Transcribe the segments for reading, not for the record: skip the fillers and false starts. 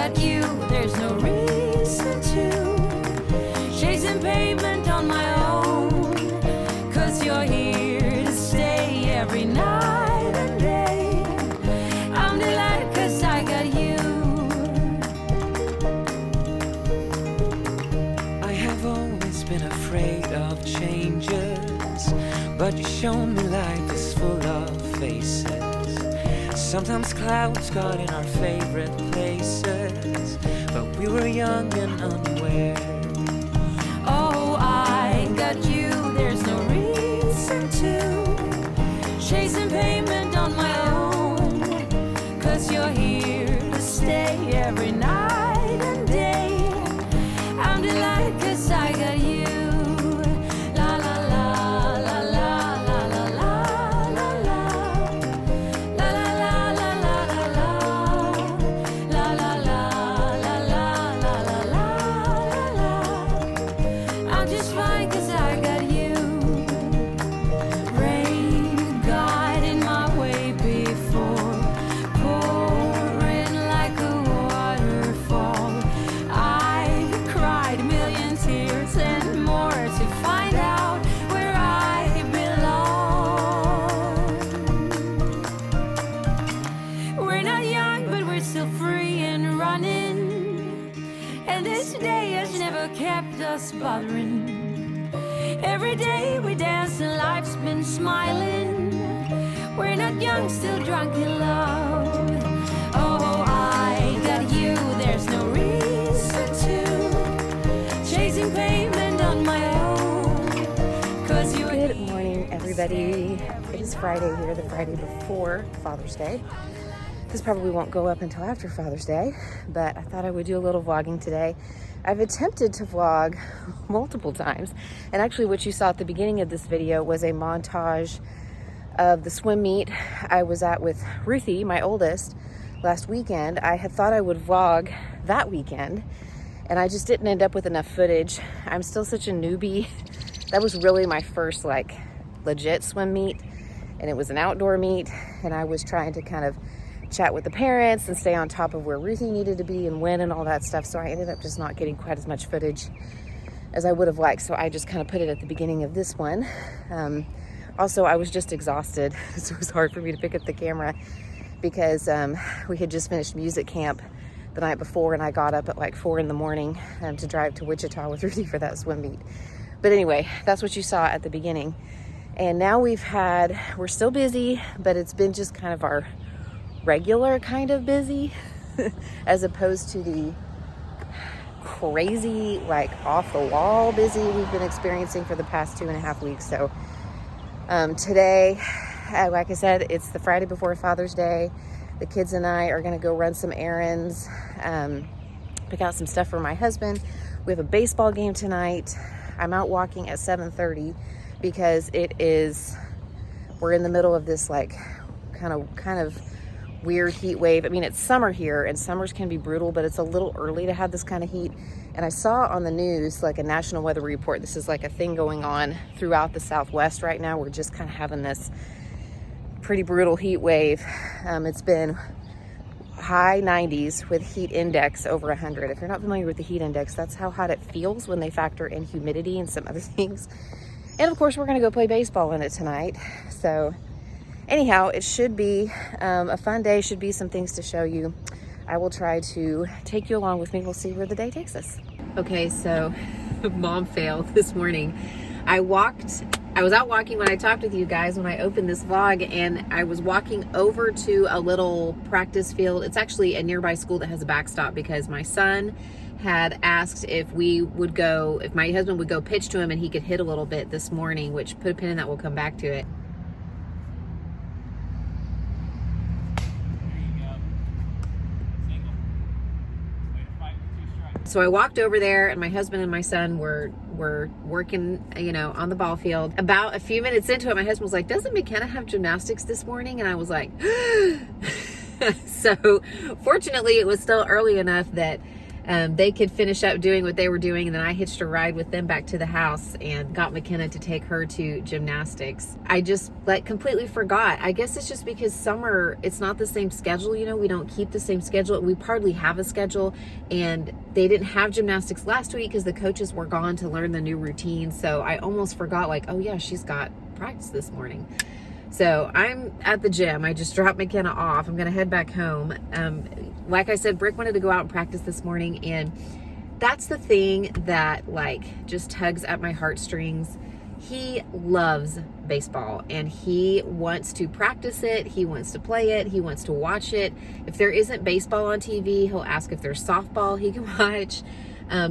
got you, there's no reason to chasing pavement on my own, 'cause you're here to stay every night and day. I'm delighted 'cause I got you. I have always been afraid of changes, but you shown me life is full of faces. Sometimes clouds got in our favorite places, but we were young and unaware. Oh, I got you, there's no reason to chasing pavement on my own, 'cause you're here to stay every night and day. I'm delighted 'cause I got you. La la la la la la la la la la. La la la la la la la. La la la la la la la la. I'm just fine 'cause I got you. Rain guiding my way before, pouring like a waterfall. I've cried a million tears and more to find out where I belong. We're not young, but we're still free and running, and this day has never kept us bothering. Every day we dance and life's been smiling. We're not young, still drunk in love. Oh, I got you, there's no reason to chasing pavement on my own, 'cause you're Good morning, everybody. It is Friday here, the Friday before Father's Day. This probably won't go up until after Father's Day, but I thought I would do a little vlogging today. I've attempted to vlog multiple times, and actually what you saw at the beginning of this video was a montage of the swim meet I was at with Ruthie, my oldest, last weekend. I had thought I would vlog that weekend, and I just didn't end up with enough footage. I'm still such a newbie. That was really my first like legit swim meet, and it was an outdoor meet, and I was trying to kind of chat with the parents and stay on top of where Ruthie needed to be and when and all that stuff. So I ended up just not getting quite as much footage as I would have liked. So I just kind of put it at the beginning of this one. Also, I was just exhausted. So it was hard for me to pick up the camera because we had just finished music camp the night before, and I got up at like 4 in the morning to drive to Wichita with Ruthie for that swim meet. But anyway, that's what you saw at the beginning. And now we're still busy, but it's been just kind of our regular kind of busy as opposed to the crazy, like off the wall busy we've been experiencing for the past 2.5 weeks. So today, like I said, it's the Friday before Father's Day. The kids and I are going to go run some errands, pick out some stuff for my husband. We have a baseball game tonight. I'm out walking at 7:30 because we're in the middle of this like kind of weird heat wave. I mean, it's summer here, and summers can be brutal, but it's a little early to have this kind of heat. And I saw on the news, like a national weather report, this is like a thing going on throughout the Southwest right now. We're just kind of having this pretty brutal heat wave. It's been high 90s with heat index over 100. If you're not familiar with the heat index, that's how hot it feels when they factor in humidity and some other things. And of course, we're going to go play baseball in it tonight. So anyhow, it should be a fun day, should be some things to show you. I will try to take you along with me. We'll see where the day takes us. Okay, so mom failed this morning. I was out walking when I talked with you guys when I opened this vlog, and I was walking over to a little practice field. It's actually a nearby school that has a backstop because my son had asked if my husband would go pitch to him and he could hit a little bit this morning, which put a pin in that, we'll come back to it. So I walked over there, and my husband and my son were working, on the ball field. About a few minutes into it, my husband was like, "Doesn't McKenna have gymnastics this morning?" And I was like, so fortunately it was still early enough that they could finish up doing what they were doing, and then I hitched a ride with them back to the house and got McKenna to take her to gymnastics. I just completely forgot. I guess it's just because summer, it's not the same schedule, we don't keep the same schedule. We hardly have a schedule, and they didn't have gymnastics last week because the coaches were gone to learn the new routine. So I almost forgot, oh yeah, she's got practice this morning. So I'm at the gym. I just dropped McKenna off. I'm going to head back home. Like I said, Brick wanted to go out and practice this morning, and that's the thing that just tugs at my heartstrings. He loves baseball, and he wants to practice it. He wants to play it. He wants to watch it. If there isn't baseball on TV, he'll ask if there's softball he can watch.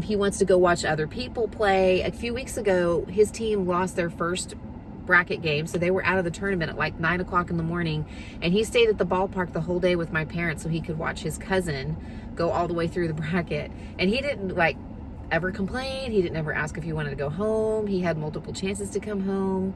He wants to go watch other people play. A few weeks ago, his team lost their first bracket game, so they were out of the tournament at 9 o'clock in the morning, and he stayed at the ballpark the whole day with my parents so he could watch his cousin go all the way through the bracket. And he didn't ever complain. He didn't ever ask if he wanted to go home. He had multiple chances to come home.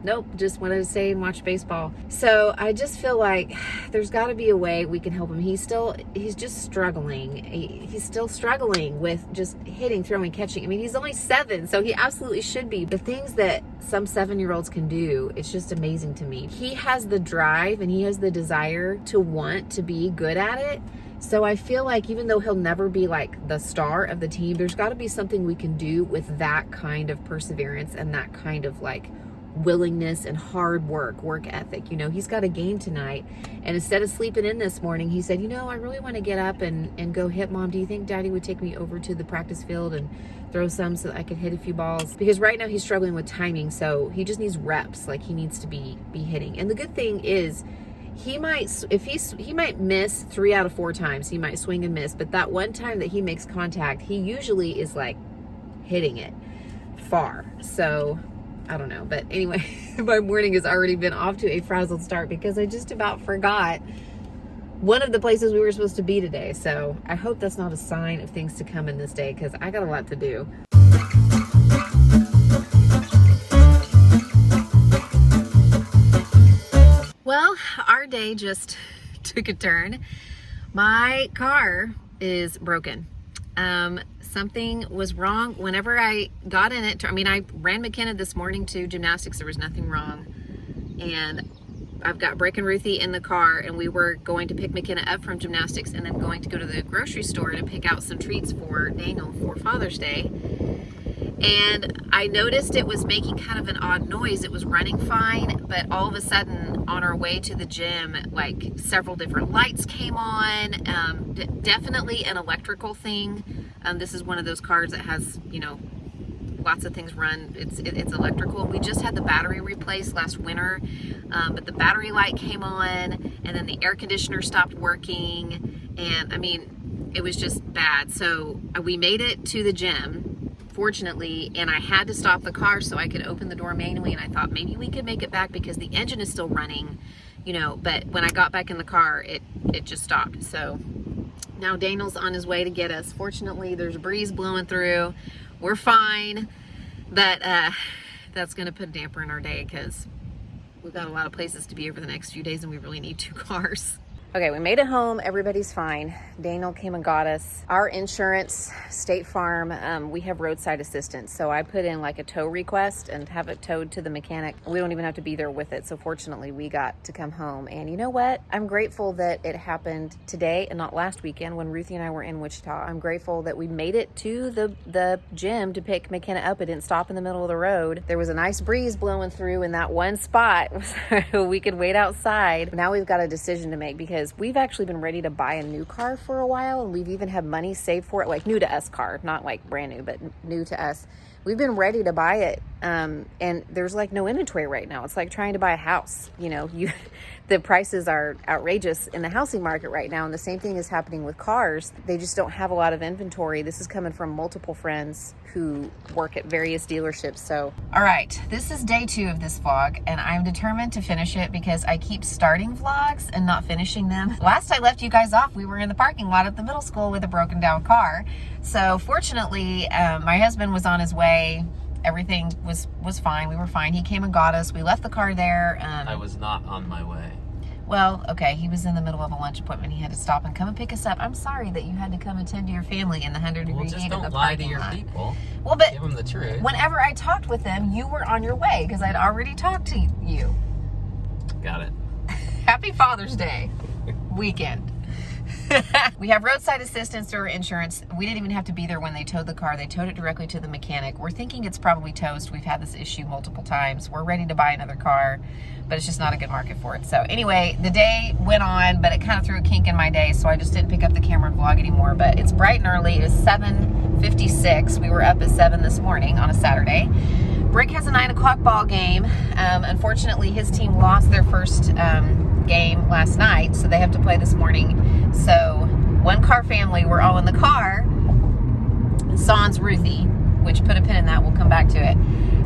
Nope, just wanted to stay and watch baseball. So I just feel like there's got to be a way we can help him. He's just struggling. He's still struggling with just hitting, throwing, catching. I mean, he's only 7, so he absolutely should be. The things that some 7-year-olds can do, it's just amazing to me. He has the drive and he has the desire to want to be good at it. So I feel like even though he'll never be the star of the team, there's got to be something we can do with that kind of perseverance and that kind of willingness and hard work ethic. He's got a game tonight, and instead of sleeping in this morning, he said, I really want to get up and go hit. Mom, do you think Daddy would take me over to the practice field and throw some so that I could hit a few balls? Because right now he's struggling with timing, so he just needs reps. He needs to be hitting. And the good thing is, he might miss 3 out of 4 times. He might swing and miss, but that one time that he makes contact, he usually is hitting it far. So I don't know, but anyway, my morning has already been off to a frazzled start because I just about forgot one of the places we were supposed to be today. So I hope that's not a sign of things to come in this day, because I got a lot to do. Well, our day just took a turn. My car is broken. Something was wrong whenever I got in it. I ran McKenna this morning to gymnastics. There was nothing wrong. And I've got Brick and Ruthie in the car, and we were going to pick McKenna up from gymnastics and then going to go to the grocery store to pick out some treats for Daniel for Father's Day. And I noticed it was making kind of an odd noise. It was running fine, but all of a sudden on our way to the gym, several different lights came on. Definitely an electrical thing. This is one of those cars that has, lots of things run. It's electrical. We just had the battery replaced last winter, but the battery light came on, and then the air conditioner stopped working, and it was just bad. So we made it to the gym, fortunately, and I had to stop the car so I could open the door manually, and I thought maybe we could make it back because the engine is still running, but when I got back in the car, it just stopped. So now Daniel's on his way to get us. Fortunately, there's a breeze blowing through. We're fine, but that's going to put a damper in our day because we've got a lot of places to be over the next few days, and we really need 2 cars. Okay, we made it home. Everybody's fine. Daniel came and got us. Our insurance, State Farm, we have roadside assistance. So I put in a tow request and have it towed to the mechanic. We don't even have to be there with it. So fortunately, we got to come home. And you know what? I'm grateful that it happened today and not last weekend when Ruthie and I were in Wichita. I'm grateful that we made it to the gym to pick McKenna up. It didn't stop in the middle of the road. There was a nice breeze blowing through in that one spot so we could wait outside. Now we've got a decision to make because we've actually been ready to buy a new car for a while, and we've even had money saved for it, new to us car, not brand new, but new to us. We've been ready to buy it, and there's no inventory right now. It's like trying to buy a house. The prices are outrageous in the housing market right now, and the same thing is happening with cars. They just don't have a lot of inventory. This is coming from multiple friends who work at various dealerships. So, all right, this is day 2 of this vlog, and I'm determined to finish it because I keep starting vlogs and not finishing them. Last I left you guys off, we were in the parking lot at the middle school with a broken down car. So fortunately, my husband was on his way. Everything was fine. We were fine. He came and got us. We left the car there. I was not on my way. Well, okay, he was in the middle of a lunch appointment. He had to stop and come and pick us up. I'm sorry that you had to come attend to your family in the 100-degree heat in the parking lot. Well, just don't lie to your people. Well, but give them the truth. Whenever I talked with them, you were on your way because I'd already talked to you. Got it. Happy Father's Day weekend. We have roadside assistance through our insurance. We didn't even have to be there when they towed the car. They towed it directly to the mechanic. We're thinking it's probably toast. We've had this issue multiple times. We're ready to buy another car, but it's just not a good market for it. So anyway, the day went on, but it kind of threw a kink in my day, so I just didn't pick up the camera and vlog anymore. But it's bright and early. It is 7:56. We were up at 7 this morning on a Saturday. Brick has a 9 o'clock ball game. Unfortunately, his team lost their first game last night, so they have to play this morning. So one car family, we're all in the car. Sans Ruthie, which put a pin in that, we'll come back to it,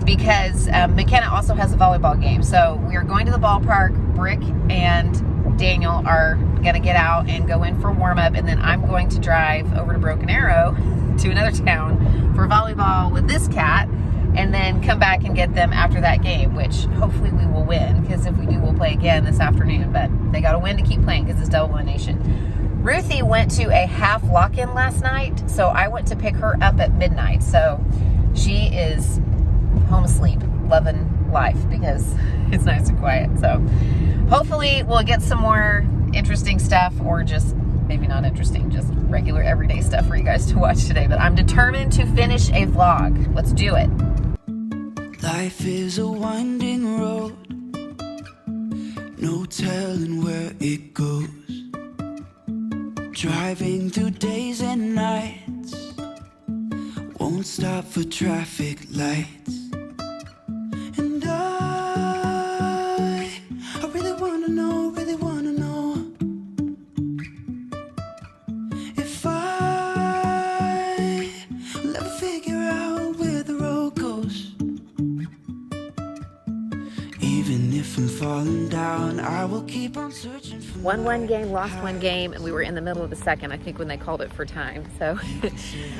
because McKenna also has a volleyball game. So we are going to the ballpark. Brick and Daniel are gonna get out and go in for warm-up, and then I'm going to drive over to Broken Arrow to another town for volleyball with this cat, and then come back and get them after that game, which hopefully we will win, because if we do, we'll play again this afternoon. But they got to win to keep playing because it's double elimination. Ruthie went to a half lock-in last night, so I went to pick her up at midnight. So she is home asleep, loving life, because it's nice and quiet. So hopefully we'll get some more interesting stuff, or just maybe not interesting, just regular everyday stuff for you guys to watch today. But I'm determined to finish a vlog. Let's do it. Life is a winding road, no telling where it goes. Driving through days and nights, won't stop for traffic lights. And I really wanna know, if I will ever figure out where the road goes. Even if I'm falling down, I will keep on searching for Won one game, lost one game, and we were in the middle of the second, I think, when they called it for time. So,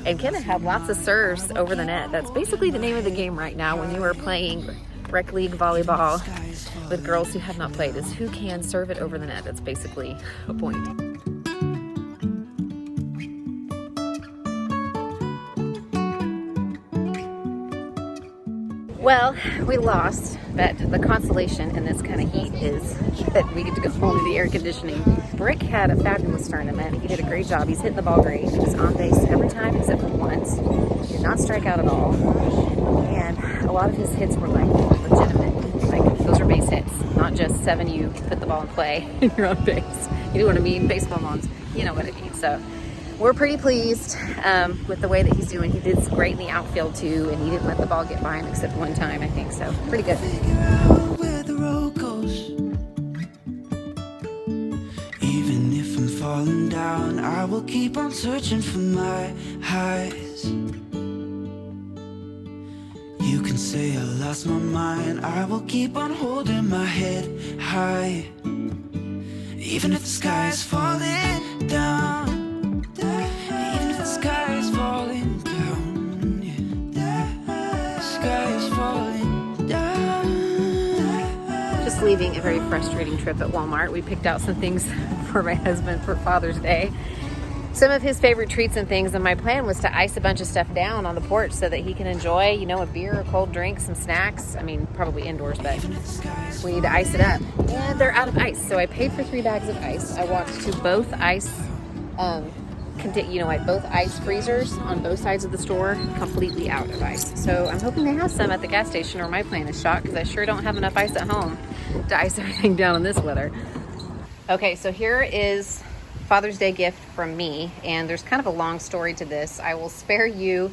and Kenna had lots of serves over the net. That's basically the name of the game right now when you are playing rec league volleyball with girls who have not played, is who can serve it over the net. That's basically a point. Well, we lost, but the consolation in this kind of heat is that we get to go home to the air conditioning. Brick had a fabulous tournament. He did a great job. He's hitting the ball great. He was on base every time except for once. He did not strike out at all. And a lot of his hits were like legitimate. Like, those are base hits, not just 7 you put the ball in play and you're on base. You know what I mean? Baseball moms, you know what I mean. So we're pretty pleased with the way that he's doing. He did great in the outfield too, and he didn't let the ball get by him except one time, I think. So pretty good. figure out where the road goes. Even if I'm falling down, I will keep on searching for my highs. You can say I lost my mind, I will keep on holding my head high. Even if the sky is falling down, even if the sky is falling down, yeah. The sky is falling down. Just leaving a very frustrating trip at Walmart. We picked out some things for my husband for Father's Day. Some of his favorite treats and things, and my plan was to ice a bunch of stuff down on the porch so that he can enjoy, you know, a beer, a cold drink, some snacks. I mean, probably indoors, but we need to ice it up. And they're out of ice, so I paid for 3 bags of ice. I walked to both ice, both ice freezers on both sides of the store, completely out of ice. So I'm hoping they have some at the gas station, or my plan is shot, because I sure don't have enough ice at home to ice everything down in this weather. Okay, so here is Father's Day gift from me, and there's kind of a long story to this. I will spare you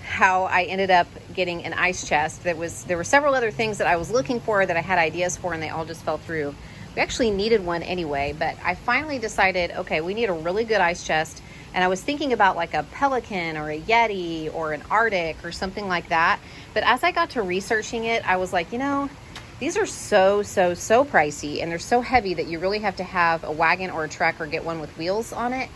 how I ended up getting an ice chest. There were several other things that I was looking for that I had ideas for, and they all just fell through. We actually needed one anyway, but I finally decided, okay, we need a really good ice chest. And I was thinking about like a Pelican or a Yeti or an Arctic or something like that. But as I got to researching it, I was like, you know, these are so pricey, and they're so heavy that you really have to have a wagon or a truck or get one with wheels on it.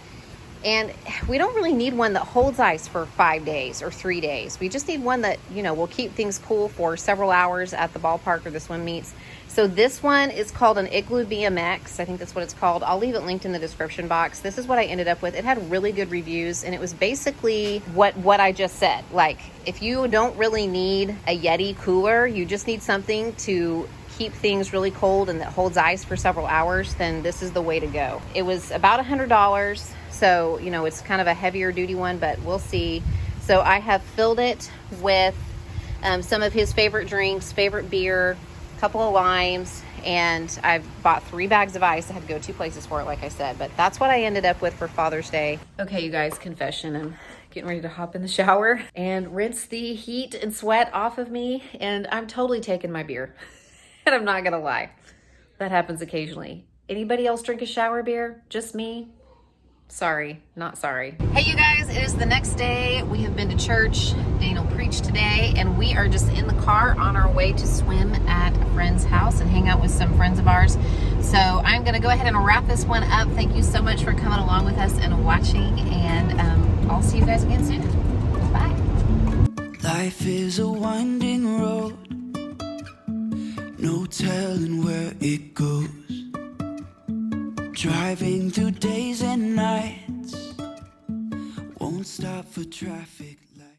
And we don't really need one that holds ice for 5 days or 3 days. We just need one that, you know, will keep things cool for several hours at the ballpark or the swim meets. So this one is called an Igloo BMX. I think that's what it's called. I'll leave it linked in the description box. This is what I ended up with. It had really good reviews, and it was basically what I just said. Like, if you don't really need a Yeti cooler, you just need something to keep things really cold and that holds ice for several hours, then this is the way to go. It was about $100. So, you know, it's kind of a heavier duty one, but we'll see. So I have filled it with some of his favorite drinks, favorite beer, a couple of limes, and I've bought 3 bags of ice. I had to go 2 places for it, like I said, but that's what I ended up with for Father's Day. Okay, you guys, confession. I'm getting ready to hop in the shower and rinse the heat and sweat off of me, and I'm totally taking my beer. And I'm not gonna lie, that happens occasionally. Anybody else drink a shower beer? Just me? Sorry, not sorry. Hey you guys, it is the next day. We have been to church. Daniel preached today, and we are just in the car on our way to swim at a friend's house and hang out with some friends of ours. So I'm gonna go ahead and wrap this one up. Thank you so much for coming along with us and watching, and I'll see you guys again soon. Bye. Life is a winding road, no telling where it goes. Driving through days and nights, won't stop for traffic.